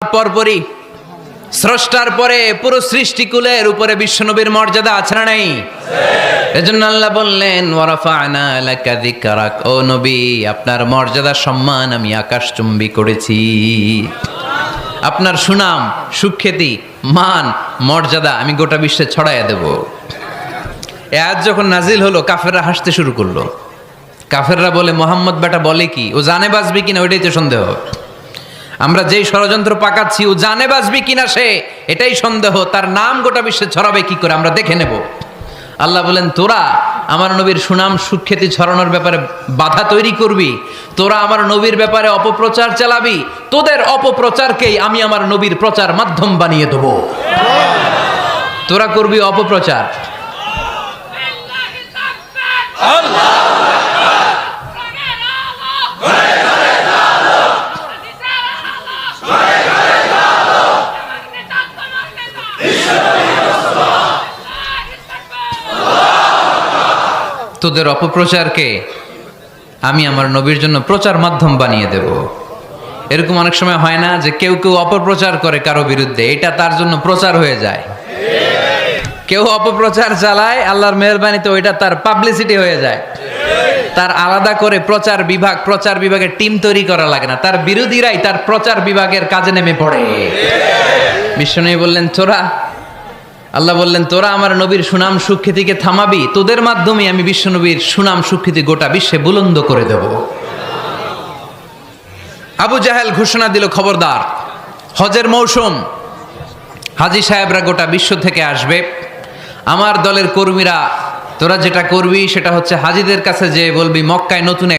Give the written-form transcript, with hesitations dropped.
পরপরই স্রষ্টার পরে পুরো সৃষ্টিকুলের উপরে বিশ্বনবীর মর্যাদা আছে না নাই? এজন্য আল্লাহ বললেন ওয়ারাফা'না লাকা যিকরাক, ও নবী আপনার মর্যাদা সম্মান আমি আকাশচুম্বী করেছি। আপনার সুনাম সুখ্যাতি মান মর্যাদা আমি গোটা বিশ্বে ছড়াইয়া দেব। এই আয়াত যখন নাজিল হলো কাফেররা হাসতে শুরু করলো। কাফেররা বলে মোহাম্মদ বেটা বলে কি, ও জানে বাঁচবে কিনা ওইটাই তো সন্দেহ। আমরা যেই ষড়যন্ত্র পাকাচ্ছি ও জানে বাঁচবে কিনা সে এটাই সন্দেহ, তার নাম গোটা বিশ্বে ছড়াবে কি করে আমরা দেখে নেব। আল্লাহ বলেন তোরা আমার নবীর সুনাম সুখ্যাতি ছড়ানোর ব্যাপারে বাধা তৈরি করবি, তোরা আমার নবীর ব্যাপারে অপপ্রচার চালাবি, তোদের অপপ্রচারকেই আমি আমার নবীর প্রচার মাধ্যম বানিয়ে দেব। তোরা করবি অপপ্রচার। তোদের অপপ্রচারকে আমি আমার নবীর জন্য প্রচার মাধ্যম বানিয়ে দেব। এরকম অনেক সময় হয় না যে কেউ কেউ অপপ্রচার করে কারো বিরুদ্ধে, এটা তার জন্য প্রচার হয়ে যায়। কেউ অপপ্রচার চালায়, আল্লাহর মেহেরবানিতে ওইটা তার পাবলিসিটি হয়ে যায়। তার আলাদা করে প্রচার বিভাগের টিম তৈরি করা লাগে না, তার বিরোধীরাই তার প্রচার বিভাগের কাজে নেমে পড়ে। বিশ্বনবী বললেন আল্লাহ বললেন তোরা আমার নবীর সুনাম সুখ্যাতিকে থামাবি, তোদের মাধ্যমে আমি বিশ্বনবীর সুনাম সুখ্যাতি গোটা বিশ্বে বুলন্দ করে দেব। আবু জাহেল ঘোষণা দিল খবরদার, হজের মৌসুম, হাজী সাহেবরা গোটা বিশ্ব থেকে আসবে, আমার দলের কর্মীরা তোরা যেটা করবি সেটা হচ্ছে হাজীদের কাছে যে বলবি মক্কায় নতুন